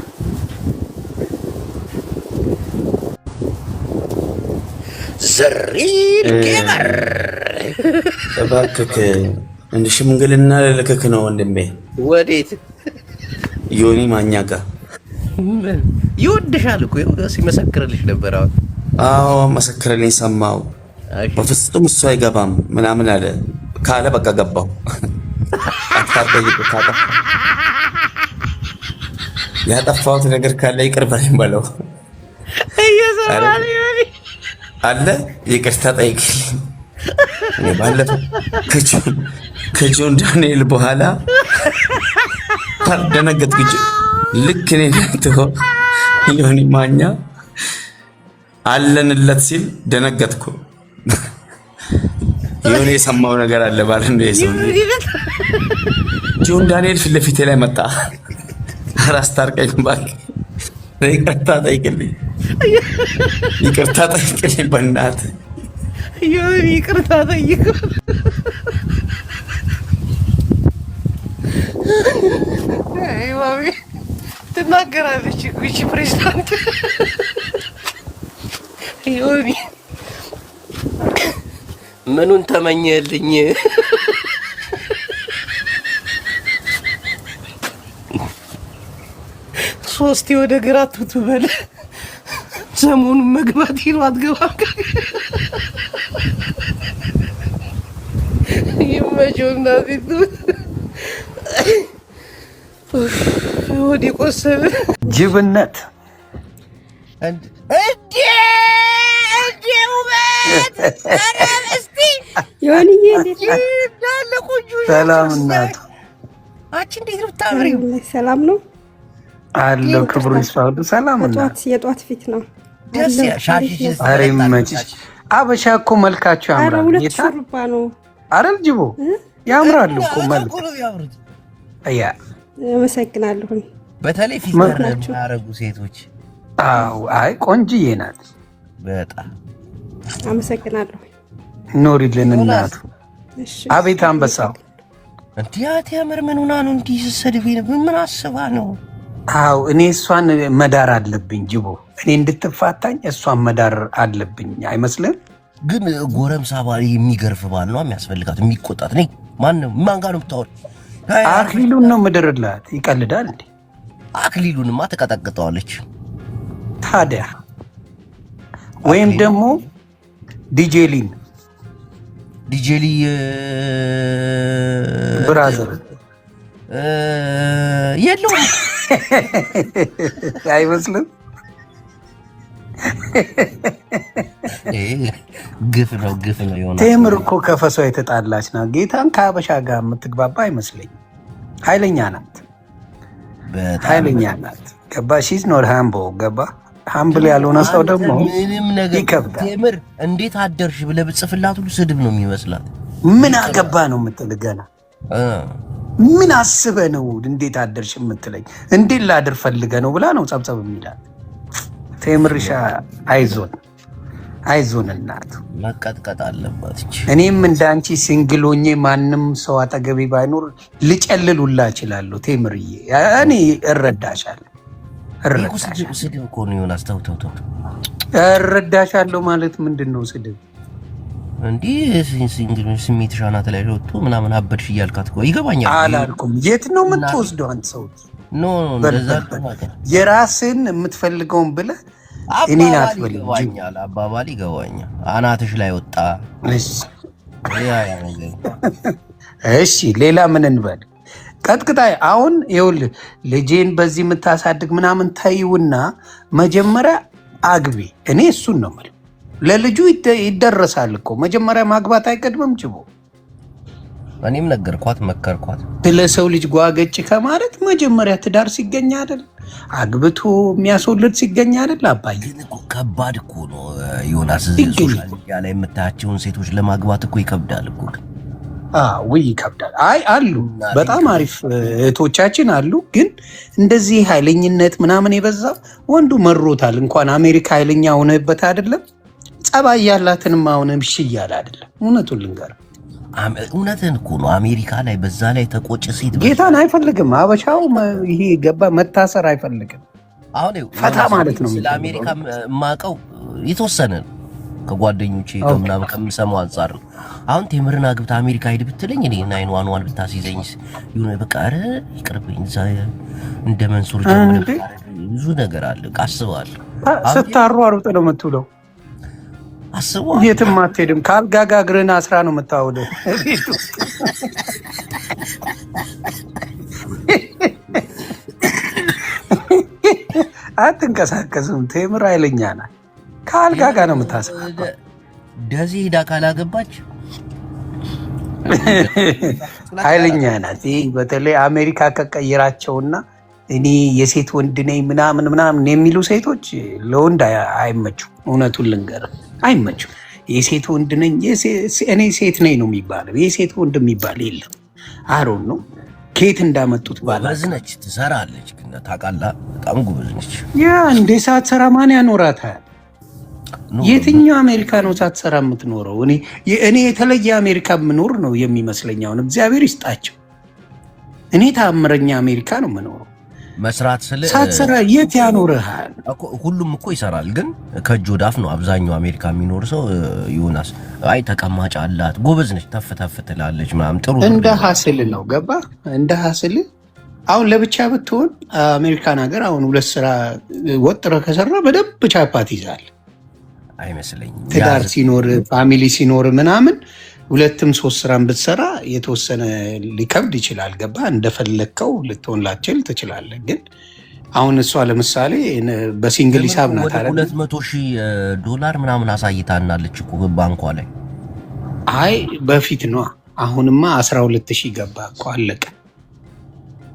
ዘሪን ጌመር እባክህ እንደ ሽምግልና ልልክክ ነው ወንድሜ። ወዴት? ዮኒ ማኛ ጋር ይወድሻል እኮ ሲመሰክርልሽ ነበር። አዎ መሰክርልኝ፣ ሰማው። በፍጹም እሱ አይገባም ምናምን አለ። ካለ በቃ ገባው። አታጠይቅ። ካጠፋ ያጠፋሁት ነገር ካለ ይቅር በለኝ በለው አለ። ይቅርታ ጠይቅልኝ። እኔ ባለፈው ከጆን ዳንኤል በኋላ ደነገጥኩ። ልክ እኔ ነጥቶ ዮኒ ማኛ አለንለት ሲል ደነገጥኩ። የሆነ የሰማው ነገር አለ ባለ ነው የሰው ጆን ዳንኤል ፊት ለፊቴ ላይ መጣ። ራስ ታርቀኝ እባክህ፣ ይቅርታ ጠይቅልኝ፣ ይቅርታ ጠይቅልኝ በእናትህ ይቅርታ ጠይቅ። ትናገራለች እቺ ፕሬዝዳንት ዮኒ ምኑን ተመኘልኝ? ሶስቴ ወደ ግራ ቱቱ በለ ሰሞኑን መግባት ይሉ አትገባም። ይመቸው እናቴቱ ወዲ ቆሰለ ጅብነት ሰላም እናቱ ሰላም ነው አለው። ክብሩ ይስፋ። ሰላም እናቱ የጧት ፊት ነው። ኧረ ይመችሽ። አበሻ እኮ መልካቸው ያምራል። ሁለት ሹሩባ ነው አይደል? ጅቦ ያምራሉ እኮ መልክ። አያ አመሰግናለሁ። በተለይ ፊት ያረጉ ሴቶች። አዎ፣ አይ ቆንጅዬ ናት በጣም። አመሰግናለሁ። ኖሪልን እናቱ። አቤት አንበሳው እንዲያት ያምር። ምን ሆና ነው እንዲህ ስትሰድበኝ? ምን አስባ ነው? አዎ እኔ እሷን መዳር አለብኝ ጅቦ። እኔ እንድትፋታኝ እሷን መዳር አለብኝ አይመስልም? ግን ጎረምሳ ባል የሚገርፍ ባል ነው የሚያስፈልጋት፣ የሚቆጣት ነኝ። ማን ጋር ነው የምታወር? አክሊሉን ነው ምድርላት። ይቀልዳል እንዴ? አክሊሉንማ ተቀጠቅጠዋለች ታዲያ። ወይም ደግሞ ዲጄሊን ብራዘር የለውም አይመስልም? ግፍ ነው ይሆናል። ቴምር እኮ ከፈሷ የተጣላች ናት። ጌታን ከሀበሻ ጋር የምትግባባ አይመስለኝም። ኃይለኛ ናት፣ ኃይለኛ ናት። ገባ ሺዝ ኖር ሃምቦ ገባ። ሃምብል ያልሆነ ሰው ደግሞ ምንም ነገር ይከብዳል። ቴምር እንዴት አደርሽ ብለህ ብጽፍላት ሁሉ ስድብ ነው የሚመስላት። ምን አገባ ነው የምትል ገና ምን አስበህ ነው እንዴት አደርሽ የምትለኝ? እንዴት ላድር ፈልገህ ነው ብላ ነው ጸብጸብ የሚላል። ቴምርሻ አይዞን እናቱ መቀጥቀጥ አለባት። እኔም እንዳንቺ ሲንግሎኜ ማንም ሰው አጠገቤ ባይኖር ልጨልሉላ እችላለሁ። ቴምርዬ እኔ እረዳሻለሁ። ስድብ እኮ ነው ዮናስ። ተው እረዳሻለሁ ማለት ምንድን ነው ስድብ? እንዲህ ስሜትሽ አናት ላይ ወጥቶ ምናምን አበድሽ እያልካት እኮ ይገባኛል። አላልኩም። የት ነው የምትወስደው አንተ ሰው? ኖ የራስን የምትፈልገውን ብለህ እኔን አትበል። አባባል ይገባኛል። አናትሽ ላይ ወጣ። እሺ ሌላ ምን እንበል? ቀጥቅጣይ አሁን ይኸውልህ ልጄን በዚህ የምታሳድግ ምናምን ተይውና መጀመሪያ አግቢ። እኔ እሱን ነው የምልህ። ለልጁ ይደረሳል እኮ መጀመሪያ ማግባት አይቀድምም ጅቦ? እኔም ነገርኳት መከርኳት። ስለ ሰው ልጅ ጓገጭ ከማለት መጀመሪያ ትዳር ሲገኝ አይደል? አግብቶ የሚያስወልድ ሲገኝ አይደል? አባዬ ከባድ እኮ ነው ዮናስ። ሶሻል ሚዲያ ላይ የምታያቸውን ሴቶች ለማግባት እኮ ይከብዳል እኮ። ውይ ይከብዳል። አይ አሉ በጣም አሪፍ እህቶቻችን አሉ። ግን እንደዚህ ኃይለኝነት ምናምን የበዛው ወንዱ መሮታል። እንኳን አሜሪካ ኃይለኛ ሆነበት አይደለም ጸባይ ያላትንም አሁን ብሽ እያለ አይደለም። እውነቱን ልንገርህ፣ እውነትን እኮ ነው። አሜሪካ ላይ በዛ ላይ ተቆጭ ሴት ጌታን አይፈልግም። አበሻው ይሄ ገባ መታሰር አይፈልግም። አሁን ፈታ ማለት ነው። ስለ አሜሪካ የማውቀው የተወሰነ ነው ከጓደኞቼ ከምናምን ከምሰማው አንጻር ነው። አሁን ቴምርን አግብታ አሜሪካ ሄድ ብትለኝ እኔ 911 ብታስይዘኝ ይሁን በቃ ኧረ ይቅርብኝ። እንደ መንሱር ጀምር ብዙ ነገር አለ አስባለሁ። ስታሩ አሩጥ ነው የምትውለው። አስበዋል። የትም አትሄድም። ከአልጋ ጋር እግርህን አስራ ነው የምታውለው። አትንቀሳቀስም። ቴምር ኃይለኛ ናት። ከአልጋ ጋር ነው የምታስቀባው። ደሴ ሄዳ ካላገባች ኃይለኛ ናት። በተለይ አሜሪካ ከቀየራቸውና እኔ የሴት ወንድ ነኝ ምናምን የሚሉ ሴቶች ለወንድ አይመቹም። እውነቱን ልንገርህ አይመቹም። የሴት ወንድ ነኝ እኔ ሴት ነኝ ነው የሚባለው። የሴት ወንድ የሚባል የለም። አሮን ነው ከየት እንዳመጡት ጎበዝ ነች፣ ትሰራለች፣ ግን ታውቃለህ በጣም ጎበዝ ነች። ያ እንደ ሳትሰራ ማን ያኖራታል? የትኛው አሜሪካ ነው ሳትሰራ የምትኖረው? እኔ የተለየ አሜሪካ የምኖር ነው የሚመስለኝ። አሁን እግዚአብሔር ይስጣቸው። እኔ ተአምረኛ አሜሪካ ነው የምኖረው። መስራት ሳትሰራ የት ያኖርሃል? ሁሉም እኮ ይሰራል፣ ግን ከእጅ ወዳፍ ነው አብዛኛው አሜሪካ የሚኖር ሰው። ዮናስ አይ ተቀማጭ አላት፣ ጎበዝ ነች፣ ተፍ ተፍ ትላለች ምናምን ጥሩ እንደ ሀስል ነው ገባ? እንደ ሀስል አሁን ለብቻ ብትሆን አሜሪካን ሀገር አሁን ሁለት ስራ ወጥረ ከሰራ በደንብ ቻፓት ይዛል አይመስለኝም። ትዳር ሲኖር ፋሚሊ ሲኖር ምናምን ሁለትም ሶስት ስራን ብትሰራ የተወሰነ ሊከብድ ይችላል። ገባ? እንደፈለግከው ልትሆን ላችል ትችላለህ። ግን አሁን እሷ ለምሳሌ በሲንግል ሂሳብ ናት አይደል? $200,000 ምናምን አሳይታናለች እኮ ባንኳ ላይ። አይ በፊት ነው። አሁንማ 12,000 ገባ እኮ አለቀ።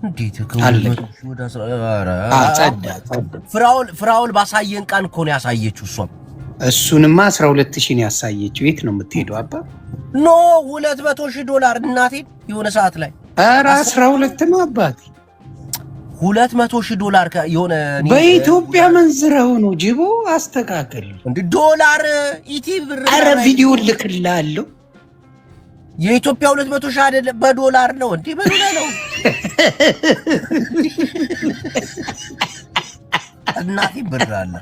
እንዴት ፍራውል ባሳየን ቀን እኮ ነው ያሳየችው እሷም። እሱንማ 12,000 ነው ያሳየችው። የት ነው የምትሄደው አባ? ኖ $200,000 እናቴ የሆነ ሰዓት ላይ ኧረ 12 ነው አባቴ። $200,000 የሆነ በኢትዮጵያ መንዝረው ነው ጅቦ። አስተካክል እንዴ ዶላር ኢቲ ብር። ኧረ ቪዲዮ ልክልሃለሁ። የኢትዮጵያ 200,000 አይደለም በዶላር ነው እንዴ? በዶላር ነው እናቴ ብር አለ።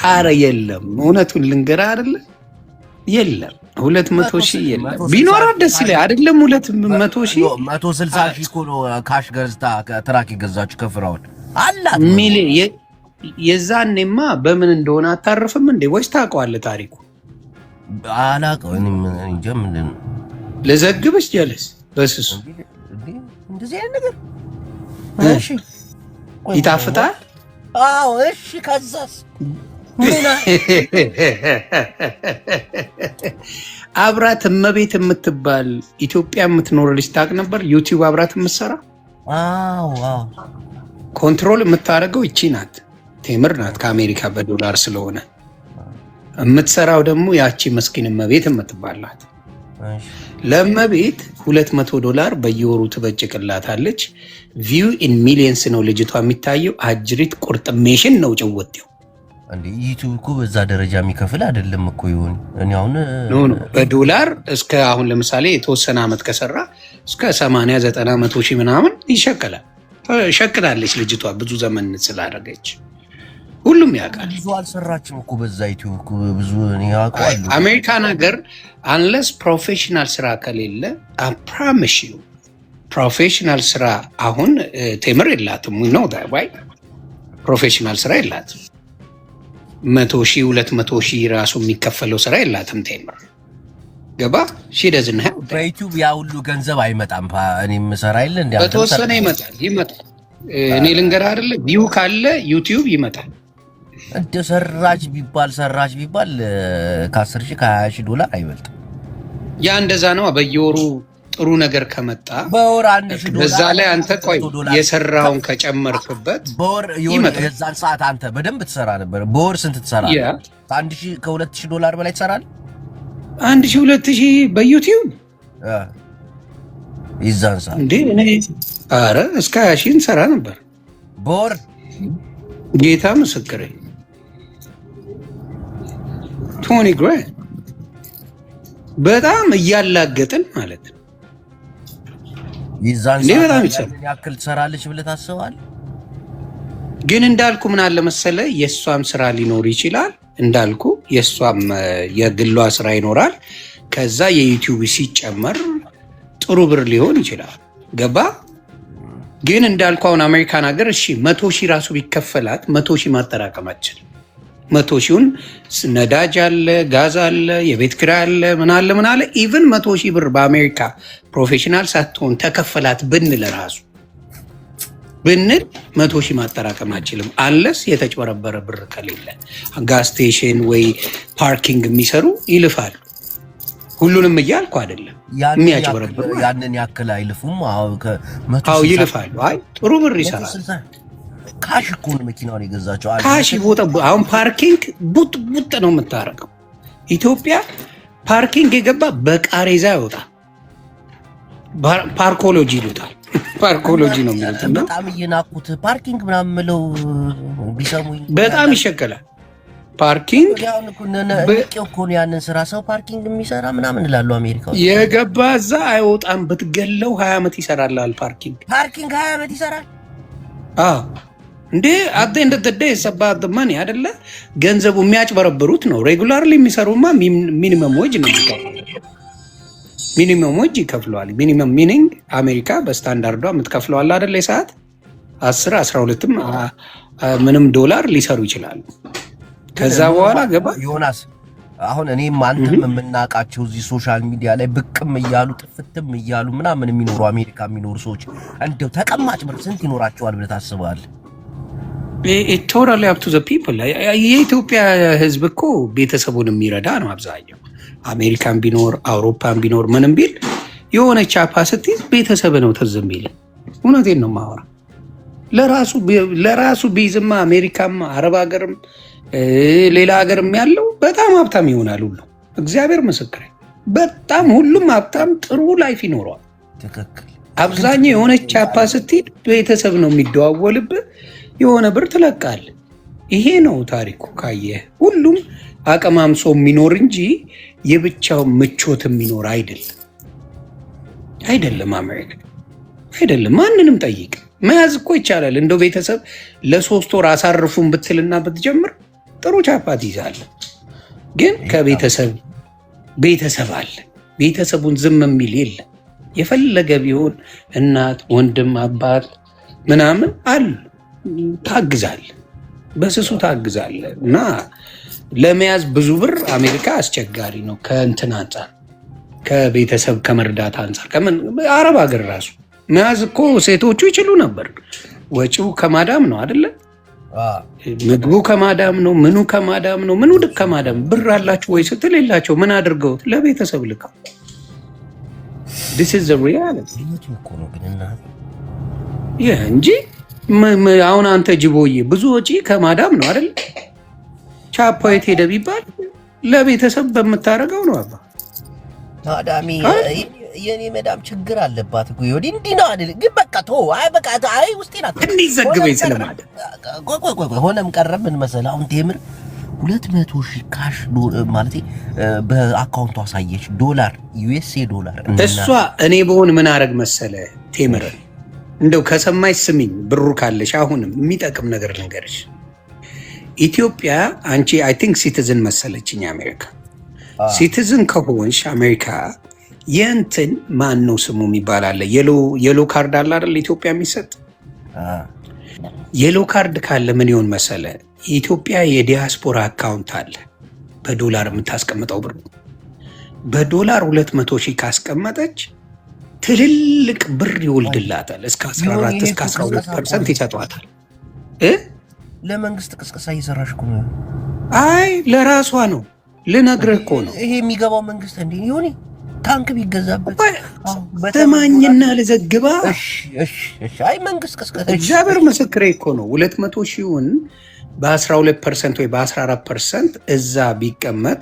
ኧረ የለም እውነቱን ልንገርህ አይደለ የለም 200,000 የለም። ቢኖር ደስ ይላል አይደለም? 200,000 160,000 እኮ ነው ካሽ ገዝታ ትራክ የገዛችሁ ከፍራውን አላት ሚሊ። የዛኔማ በምን እንደሆነ አታርፍም እንዴ? ወይስ ታውቀዋለህ ታሪኩ? አላውቀውም እንጂ ምንድን ነው ለዘግብሽ ጀለስ በስሱ እንደዚህ አይነት ነገር። እሺ ይጣፍጣል። አዎ እሺ። ከዛስ አብራት እመቤት የምትባል ኢትዮጵያ የምትኖር ልጅ ታውቅ ነበር? ዩቲዩብ አብራት የምትሰራ ኮንትሮል የምታደርገው ይቺ ናት፣ ቴምር ናት። ከአሜሪካ በዶላር ስለሆነ የምትሰራው ደግሞ ያቺ መስኪን እመቤት የምትባላት። ለእመቤት $200 በየወሩ ትበጭቅላታለች። ቪው ኢን ሚሊየንስ ነው ልጅቷ የሚታየው። አጅሪት ቁርጥሜሽን ነው ጭወቴው። እንዴ ዩቲዩብ እኮ በዛ ደረጃ የሚከፍል አይደለም እኮ ይሁን። እኔ አሁን በዶላር እስከ አሁን ለምሳሌ የተወሰነ አመት ከሰራ እስከ 80 90 100,000 ምናምን ይሸከላል። ሸክላለች ልጅቷ ብዙ ዘመን ስላደረገች ሁሉም ያውቃል። ብዙ አልሰራችም እኮ በዛ ዩቲዩብ እኮ ብዙ እኔ ያውቃሉ። አሜሪካን ሀገር አንለስ ፕሮፌሽናል ስራ ከሌለ አፕራሚስ ዩ ፕሮፌሽናል ስራ አሁን ቴምር የላትም ነው ዳይ ፕሮፌሽናል ስራ የላትም። 100,000 200,000 ራሱ የሚከፈለው ስራ የላትም ቴምር። ገባ? ደዝና በዩቲዩብ ያ ሁሉ ገንዘብ አይመጣም። እኔም ሰራ አይደል እንዴ? በተወሰነ ይመጣል። እኔ ልንገርህ አይደለ ቪው ካለ ዩቲዩብ ይመጣል። እንደ ሰራች ቢባል ከ10,000 ከ20,000 አይበልጥም። ያ እንደዛ ነው። በየወሩ ጥሩ ነገር ከመጣ በወር $1,000 በዛ ላይ አንተ ቆይ የሰራውን ከጨመርክበት በወር የዛን ሰዓት አንተ በደንብ ትሰራ ነበር። በወር ስንት ትሰራለህ? $1,000 በላይ ትሰራለህ። 1,000 2,000 በዩቲዩብ ይዛን ሰዓት እንዴ? እኔ ኧረ እስከ 20,000 እንሰራ ነበር በወር። ጌታ ምስክሬ 20 grand በጣም እያላገጥን ማለት ነው። ይዛን ሰዓት ያክል ትሰራለች ብለህ ታስባለህ? ግን እንዳልኩ ምን አለ መሰለህ የእሷም ስራ ሊኖር ይችላል። እንዳልኩ የእሷም የግሏ ስራ ይኖራል። ከዛ የዩቲዩብ ሲጨመር ጥሩ ብር ሊሆን ይችላል። ገባ? ግን እንዳልኩ አሁን አሜሪካን ሀገር እሺ 100,000 ራሱ ቢከፈላት 100,000 ማጠራቀም አትችልም። 100,000ን ነዳጅ አለ፣ ጋዝ አለ፣ የቤት ኪራይ አለ፣ ምን አለ ኢቭን 100,000 ብር በአሜሪካ ፕሮፌሽናል ሳትሆን ተከፈላት ብንል 100,000 ማጠራቀም አትችልም። አንለስ የተጭበረበረ ብር ከሌለ ጋዝ ስቴሽን ወይ ፓርኪንግ የሚሰሩ ይልፋሉ። ሁሉንም እያልኩ አይደለም፣ የሚያጭበረብሩ ያንን ያክል አይልፉም። አዎ ይልፋሉ። አይ ጥሩ ብር ይሰራል። ካሽ እኮ ነው መኪናውን የገዛቸው። ካሽ ቦታ አሁን ፓርኪንግ ቡጥ ነው የምታረቀው። ኢትዮጵያ ፓርኪንግ የገባ በቃሬዛ ይወጣል። ፓርኮሎጂ ይሉታል። ፓርኮሎጂ ነው የሚሉት። በጣም እየናቁት ፓርኪንግ ምናምን ምለው ቢሰሙኝ በጣም ይሸከላል። ፓርኪንግ እኮ ነው ያንን ስራ ሰው ፓርኪንግ የሚሰራ ምናምን እላሉ። አሜሪካ የገባ እዛ አይወጣም። ብትገለው 20 ዓመት ይሰራላል። ፓርኪንግ 20 ዓመት ይሰራል። እንዴ አደ እንደተደ የሰባት ማን አይደለ ገንዘቡ የሚያጭበረብሩት ነው። ሬጉላርሊ የሚሰሩማ ሚኒመም ዌጅ ነው የሚከፍለው። ሚኒመም ዌጅ ይከፍለዋል። ሚኒመም ሚኒንግ አሜሪካ በስታንዳርዷ የምትከፍለዋል አይደለ? የሰዓት 10 12ም ምንም ዶላር ሊሰሩ ይችላሉ። ከዛ በኋላ ገባ ዮናስ። አሁን እኔም አንተም የምናውቃቸው እዚህ ሶሻል ሚዲያ ላይ ብቅም እያሉ ጥፍትም እያሉ ምናምን የሚኖሩ አሜሪካ የሚኖሩ ሰዎች እንደው ተቀማጭ ብር ስንት ይኖራቸዋል ብለህ ታስባለህ? ቶታሊ አፕ ቱ ዘ ፒፕል። የኢትዮጵያ ሕዝብ እኮ ቤተሰቡን የሚረዳ ነው አብዛኛው። አሜሪካን ቢኖር አውሮፓን ቢኖር ምንም ቢል የሆነ ቻፓ ስትይዝ ቤተሰብ ነው ትዝ የሚል። እውነቴን ነው የማወራ። ለራሱ ቢዝማ አሜሪካም አረብ ሀገርም ሌላ ሀገርም ያለው በጣም ሀብታም ይሆናል ሁሉ። እግዚአብሔር ምስክር፣ በጣም ሁሉም ሀብታም ጥሩ ላይፍ ይኖረዋል። አብዛኛው የሆነ ቻፓ ስትሄድ ቤተሰብ ነው የሚደዋወልብህ። የሆነ ብር ትለቃል። ይሄ ነው ታሪኩ። ካየህ ሁሉም አቀማምሶ የሚኖር እንጂ የብቻው ምቾት የሚኖር አይደለም። አሜሪካ አይደለም። ማንንም ጠይቅ፣ መያዝ እኮ ይቻላል። እንደው ቤተሰብ ለ3 ወር አሳርፉን ብትልና ብትጀምር ጥሩ ቻፓ ትይዛለህ። ግን ቤተሰብ አለ። ቤተሰቡን ዝም የሚል የለም። የፈለገ ቢሆን እናት፣ ወንድም፣ አባት ምናምን አሉ። ታግዛለህ፣ በስሱ ታግዛለህ። እና ለመያዝ ብዙ ብር አሜሪካ አስቸጋሪ ነው። ከእንትን አንጻር፣ ከቤተሰብ ከመርዳት አንጻር አረብ ሀገር ራሱ መያዝ እኮ ሴቶቹ ይችሉ ነበር። ወጪው ከማዳም ነው አይደለ? ምግቡ ከማዳም ነው። ምኑ ከማዳም ነው። ምኑ ልክ ከማዳም። ብር አላችሁ ወይ ስትል የላቸው። ምን አድርገውት? ለቤተሰብ ልከው። this is the reality እንጂ አሁን አንተ ጅቦዬ ብዙ ወጪ ከማዳም ነው አይደል? ቻፓ የት ሄደ ቢባል ለቤተሰብ በምታደርገው ነው። አባ ማዳሚ የኔ መዳም ችግር አለባት እኮ ይወዲ እንዲህ ነው አይደል? ግን በቃ አይ ውስጤን እንዲዘግበኝ ስለማለት ቆይ ሆነም ቀረም ምን መሰለህ፣ አሁን ቴምር 200,000 ካሽ ማለት በአካውንቱ አሳየች ዶላር ዩኤስኤ ዶላር። እሷ እኔ በሆን ምን አረግ መሰለ ቴምር፣ እንደው ከሰማሽ ስሚኝ፣ ብሩ ካለሽ አሁንም የሚጠቅም ነገር ልንገርሽ። ኢትዮጵያ አንቺ አይ ቲንክ ሲቲዝን መሰለችኝ አሜሪካ። ሲቲዝን ከሆንሽ አሜሪካ የእንትን ማን ነው ስሙ የሚባል አለ፣ የሎ ካርድ አለ አይደል? ኢትዮጵያ የሚሰጥ የሎ ካርድ ካለ ምን ይሆን መሰለ፣ የኢትዮጵያ የዲያስፖራ አካውንት አለ፣ በዶላር የምታስቀምጠው ብር። በዶላር 200,000 ካስቀመጠች ትልልቅ ብር ይወልድላታል። እስከ 14 እስከ 12% ይሰጧታል። ለመንግስት ቅስቀሳ እየሰራሽ እኮ ነው። አይ ለራሷ ነው፣ ልነግርህ እኮ ነው። ይሄ የሚገባው መንግስት እንዴ ይሁን ታንክ ቢገዛበት ተማኝና ለዘግባ። እሺ አይ መንግስት ቅስቀሳ እግዚአብሔር ምስክሬ እኮ ነው። 200,000ውን በ12% ወይ በ14% እዛ ቢቀመጥ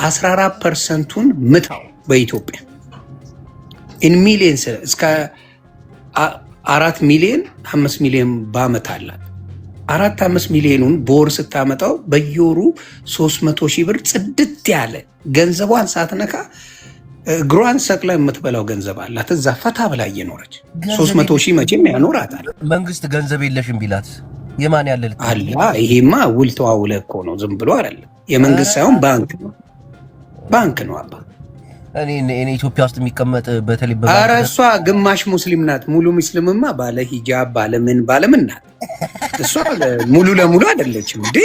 14%ቱን ምታው በኢትዮጵያ ኢን ሚሊየንስ እስከ 4 ሚሊዮን 5 ሚሊዮን በአመት አላት። 4-5 ሚሊዮኑን በወር ስታመጣው በየወሩ 300,000 ብር ጽድት ያለ ገንዘቧን ሳትነካ እግሯን ሰቅላ የምትበላው ገንዘብ አላት። እዛ ፈታ ብላ እየኖረች 300,000 መቼም ያኖራታል። መንግስት ገንዘብ የለሽም ቢላት የማን ያለ አላ? ይሄማ ውል ተዋውለህ እኮ ነው፣ ዝም ብሎ አይደለም። የመንግስት ሳይሆን ባንክ ነው አባ። እኔ ኢትዮጵያ ውስጥ የሚቀመጥ በተለይ ኧረ እሷ ግማሽ ሙስሊም ናት። ሙሉ ሙስሊምማ ባለ ሂጃብ ባለምን ናት። እሷ ሙሉ ለሙሉ አይደለችም እንዴ።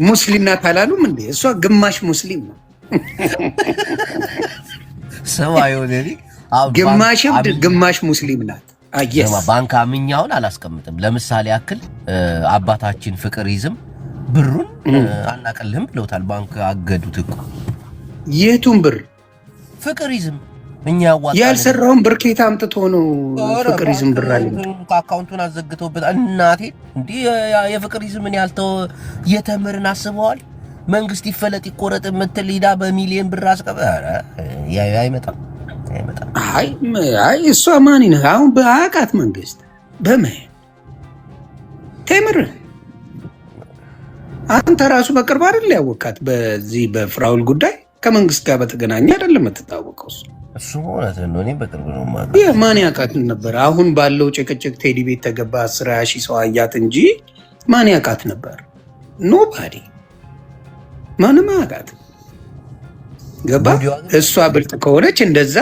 ሙስሊም ናት አላሉም እንዴ? እሷ ግማሽ ሙስሊም ነው። ግማሽ እብድ ግማሽ ሙስሊም ናት። ባንክ አምኛውን አላስቀምጥም። ለምሳሌ ያክል አባታችን ፍቅር ይዝም ብሩን አናቀልህም ብለውታል። ባንክ አገዱት እኮ። የቱን ብር? ፍቅር ይዝም እኛ ያዋጣ ያልሰራውን ብር ከየት አምጥቶ ነው ፍቅር ይዝም ብር አለ? አካውንቱን አዘግተውበት እናቴ እንዴ የፍቅር ይዝም ምን ያልተው የተምርን አስበዋል። መንግስት ይፈለጥ ይቆረጥ የምትል ሂዳ በሚሊዮን ብር አስቀበረ። አይመጣም። አይ እሷ ማን ነህ አሁን በአቃት መንግስት በመሄድ ቴምር አንተ ራሱ በቅርብ አይደል ያወቃት በዚህ በፍራውል ጉዳይ ከመንግስት ጋር በተገናኘ አይደለም የምትታወቀው እሱ ማለት ነው። እኔ በቅርብ ነው ማለት ማን ያውቃት ነበር? አሁን ባለው ጭቅጭቅ ቴዲ ቤት ተገባ 10,000 ሰው አያት እንጂ ማን ያውቃት ነበር? ኖባዲ ማንም አያውቃት። ገባ? እሷ ብልጥ ከሆነች እንደዛ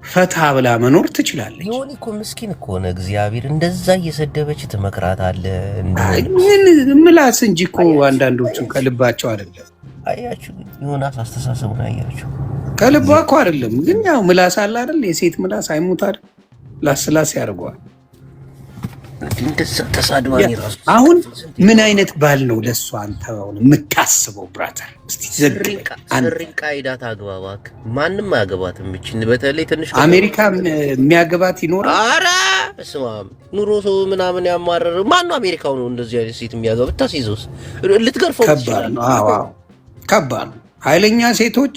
ፈታ ብላ መኖር ትችላለች። ይሁን እኮ ምስኪን እኮ ነው። እግዚአብሔር እንደዛ እየሰደበች ትመክራታለህ። ምን ምላስ እንጂ እኮ አንዳንዶቹ ከልባቸው አይደለም። አያችሁ ዮናስ አስተሳሰቡን አያችሁ። ከልቧ እኮ አይደለም፣ ግን ያው ምላስ አለ አይደል? የሴት ምላስ አይሞት አይደል? ላስላስ ያደርገዋል። እንደዛ ተሳድባኝ ራሱ አሁን ምን አይነት ባል ነው ለሷ አንተ አሁን የምታስበው? ብራተር እስቲ ዘሪንቃ ሄዳት አግባባክ። ማንም አያገባትም። እቺን በተለይ ትንሽ አሜሪካ የሚያገባት ይኖራል። አረ ስማ ኑሮ ሰው ምናምን ያማረር ማን ነው አሜሪካው ነው እንደዚህ አይነት ሴት የሚያገባ? ታሲዞስ ልትገርፈው ከባድ ነው። አዎ ከባድ ነው። ኃይለኛ ሴቶች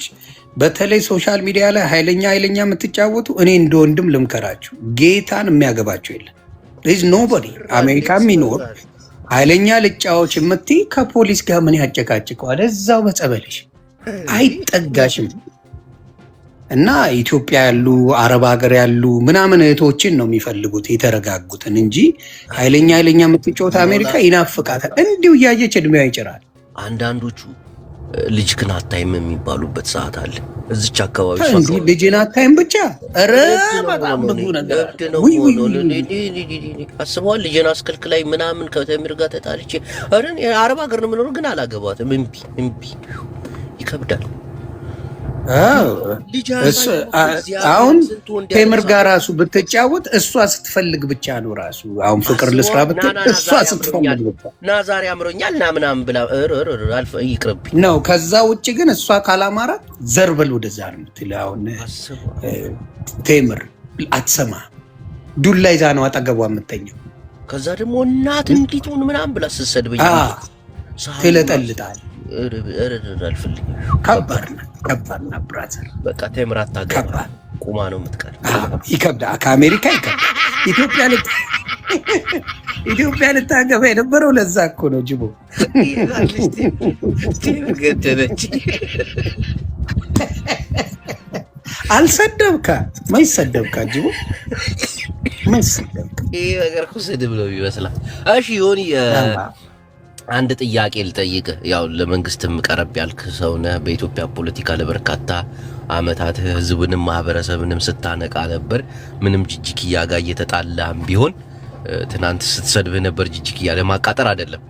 በተለይ ሶሻል ሚዲያ ላይ ኃይለኛ የምትጫወቱ እኔ እንደ ወንድም ልምከራችሁ፣ ጌታን የሚያገባቸው የለም። ኖቦዲ አሜሪካ የሚኖር ኃይለኛ ልጫዎች የምትይ ከፖሊስ ጋር ምን ያጨቃጭቀዋል? እዛው በጸበልሽ አይጠጋሽም። እና ኢትዮጵያ ያሉ አረብ ሀገር ያሉ ምናምን እህቶችን ነው የሚፈልጉት የተረጋጉትን እንጂ ኃይለኛ የምትጫወት አሜሪካ ይናፍቃታል። እንዲሁ እያየች እድሜዋ ይጭራል። አንዳንዶቹ ልጅ ግን አታይም የሚባሉበት ሰዓት አለ። እዚች አካባቢ እንዲህ ልጅን አታይም ብቻ በጣም ብዙ ነገር አስበዋል። ልጅን አስከልክላይ ምናምን ከተምር ጋር ተጣልቼ አረብ ሀገር ነው የምኖረው ግን አላገባትም። እምቢ ይከብዳል። አሁን ቴምር ጋር ራሱ ብትጫወት እሷ ስትፈልግ ብቻ ነው ራሱ አሁን ፍቅር ልስራ ብትል እሷ ስትፈልግ ብቻ ና ዛሬ አምሮኛል ና ምናምን ብላ ይቅርብኝ ነው። ከዛ ውጭ ግን እሷ ካላማራት ዘርበል ወደዛ ነው የምትል። አሁን ቴምር አትሰማ ዱላ ይዛ ነው አጠገቧ የምተኘው። ከዛ ደግሞ እናት እንዲቱን ምናምን ብላ ስትሰድበኝ ትለጠልጣል። አልፈልግም። ከባድ ነው ብራዘር። በቃ ቴምር አታገባ ቁማ ነው የምትቀር። ይከብዳል። ከአሜሪካ ይከብዳል። ኢትዮጵያ ልታገባ የነበረው ለዛ እኮ ነው። ጅቦ ገደለች። አልሰደብካ ማይሰደብካ ጅቦ ማይሰደብካ። ይሄ ነገር እኮ ስድብ ነው ይመስላል። እሺ ዮኒ አንድ ጥያቄ ልጠይቅ። ያው ለመንግስትም ቀረብ ያልክ ሰው ነህ። በኢትዮጵያ ፖለቲካ ለበርካታ አመታት ህዝብንም ማህበረሰብንም ስታነቃ ነበር። ምንም ጅጅክያ ጋር እየተጣላም ቢሆን ትናንት ስትሰድብህ ነበር። ጅጅክያ ለማቃጠር አይደለም።